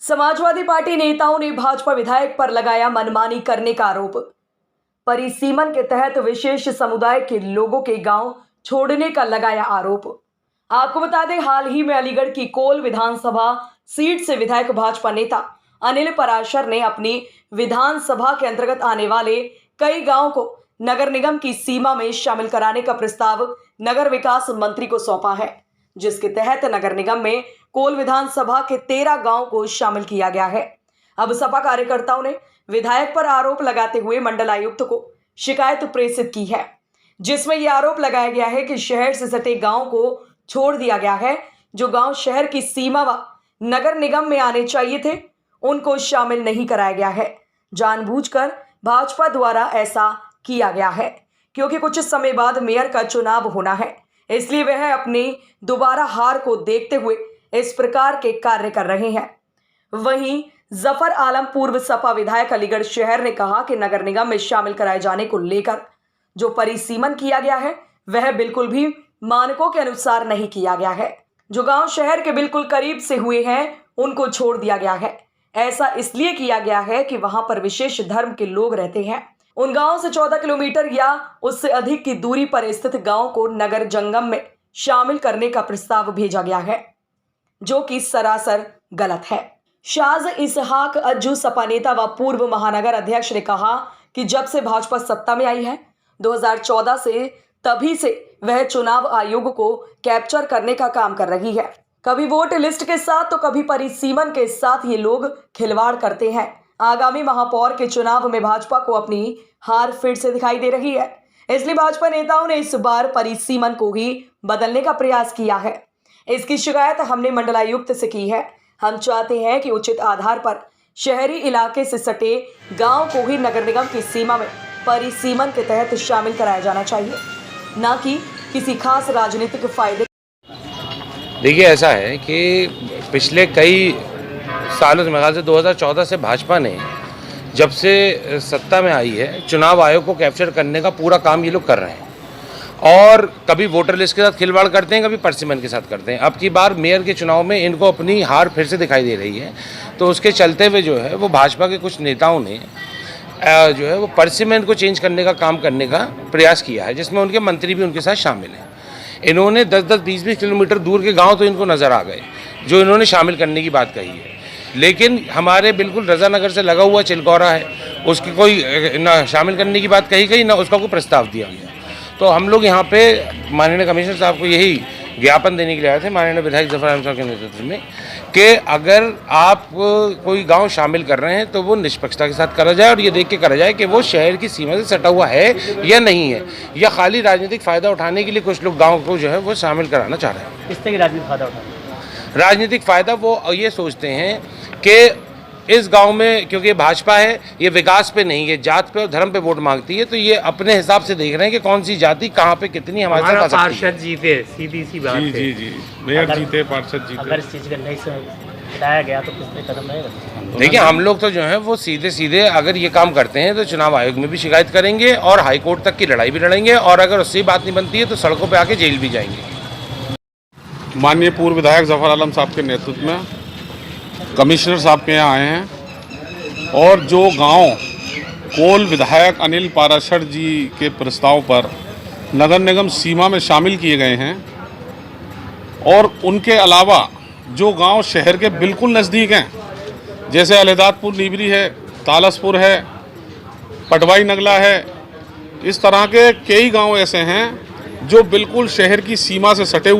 Samajwadi party नेताओं ने भाजपा विधायक पर लगाया मनमानी करने का आरोप। परिसीमन के तहत विशेष समुदाय के लोगों के गांव छोड़ने का लगाया आरोप। आपको बता दें, हाल ही में अलीगढ़ की कोल विधानसभा सीट से विधायक भाजपा नेता अनिल पराशर ने अपनी विधानसभा के अंतर्गत आने वाले कई गांवों को नगर निगम की सीमा में शामिल कराने का प्रस्ताव नगर विकास मंत्री को सौंपा है, जिसके तहत नगर निगम में कोल विधानसभा के 13 गांव को शामिल किया गया है। अब सपा कार्यकर्ताओं ने विधायक पर आरोप लगाते हुए मंडलायुक्त को शिकायत प्रेषित की है, जिसमें यह आरोप लगाया गया है कि शहर से सटे गांव को छोड़ दिया गया है। जो गांव शहर की सीमा व नगर निगम में आने चाहिए थे, उनको शामिल नहीं कराया गया है। जानबूझकर भाजपा द्वारा ऐसा किया गया है, क्योंकि कुछ समय बाद मेयर का चुनाव होना है, इसलिए वह अपनी दोबारा हार को देखते हुए इस प्रकार के कार्य कर रहे हैं। वहीं जफर आलम पूर्व सपा विधायक अलीगढ़ शहर ने कहा कि नगर निगम में शामिल कराए जाने को लेकर जो परिसीमन किया गया है, वह बिल्कुल भी मानकों के अनुसार नहीं किया गया है। जो गांव शहर के बिल्कुल करीब से हुए हैं, उनको छोड़ दिया गया है। ऐसा इसलिए किया गया है कि वहां पर विशेष धर्म के लोग रहते हैं। उन गांवों से 14 किलोमीटर या उससे अधिक की दूरी पर स्थित गांव को नगर जंगम में शामिल करने का प्रस्ताव भेजा गया है, जो कि सरासर गलत है। शाज इसहाक अज्जू सपा नेता व पूर्व महानगर अध्यक्ष ने कहा कि जब से भाजपा सत्ता में आई है 2014 से, तभी से वह चुनाव आयोग को कैप्चर करने का काम कर रही है। कभी वोट लिस्ट के साथ तो कभी परिसीमन के साथ ये लोग खिलवाड़ करते हैं। आगामी महापौर के चुनाव में भाजपा को अपनी हार फिर से दिखाई दे रही है, इसलिए भाजपा नेताओं ने इस बार परिसीमन को ही बदलने का प्रयास किया है। इसकी शिकायत हमने मंडलायुक्त से की है। हम चाहते हैं कि उचित आधार पर शहरी इलाके से सटे गांव को ही नगर निगम की सीमा में परिसीमन के तहत शामिल कराया जाना चाहिए, न कि किसी खास राजनीतिक फायदे। देखिए, ऐसा है कि पिछले कई सालों से, मेरे ख्याल से 2014 से भाजपा ने जब से सत्ता में आई है, चुनाव आयोग को कैप्चर करने का पूरा काम ये लोग कर रहे हैं। और कभी वोटर लिस्ट के साथ खिलवाड़ करते हैं, कभी परिसीमन के साथ करते हैं। अब की बार मेयर के चुनाव में इनको अपनी हार फिर से दिखाई दे रही है, तो उसके चलते हुए जो है वो भाजपा के कुछ नेताओं ने जो है वो परिसीमन को चेंज करने का काम करने का प्रयास किया है, जिसमें उनके मंत्री भी उनके साथ शामिल हैं। इन्होंने 10-10, 20-20 किलोमीटर दूर के गाँव तो इनको नज़र आ गए जो इन्होंने शामिल करने की बात कही है, लेकिन हमारे बिल्कुल रजानगर से लगा हुआ चिलकौरा है, उसकी कोई ना शामिल करने की बात कही गई, ना उसका कोई प्रस्ताव दिया गया। तो हम लोग यहाँ पे माननीय कमिश्नर साहब को यही ज्ञापन देने के लिए आए थे, माननीय विधायक जफर आलम साहब के नेतृत्व में, कि अगर आप कोई गांव शामिल कर रहे हैं तो वो निष्पक्षता के साथ करा जाए और ये देख के करा जाए कि वो शहर की सीमा से सटा हुआ है या नहीं है, या खाली राजनीतिक फ़ायदा उठाने के लिए कुछ लोग गाँव को जो है वो शामिल कराना चाह रहे हैं। किस तरह की राजनीतिक फ़ायदा उठाना? राजनीतिक फ़ायदा वो ये सोचते हैं कि इस गांव में, क्योंकि ये भाजपा है, ये विकास पे नहीं, ये जात पे और धर्म पे वोट मांगती है, तो ये अपने हिसाब से देख रहे हैं कि कौन सी जाति कहाँ पे कितनी हमारे साथ आ सकती है। पार्षद जीते, सीधी सी बात है। जी, मेयर जीते, पार्षद जीते। अगर इस चीज़ का नहीं हटाया गया तो किस तरह कदम नहीं? देखिए, हम लोग तो जो है वो सीधे सीधे अगर ये काम करते हैं तो चुनाव आयोग में भी शिकायत करेंगे और हाई कोर्ट तक की लड़ाई भी लड़ेंगे, और अगर उससे बात नहीं बनती है तो सड़कों पर आके जेल भी जाएंगे। माननीय पूर्व विधायक जफर आलम साहब के नेतृत्व में कमिश्नर साहब के यहाँ आए हैं, और जो गांव कोल विधायक अनिल पाराशर जी के प्रस्ताव पर नगर निगम सीमा में शामिल किए गए हैं, और उनके अलावा जो गांव शहर के बिल्कुल नज़दीक हैं, जैसे अलहदादपुर नीबरी है, तालसपुर है, पटवाई नगला है, इस तरह के कई गांव ऐसे हैं जो बिल्कुल शहर की सीमा से सटे हुए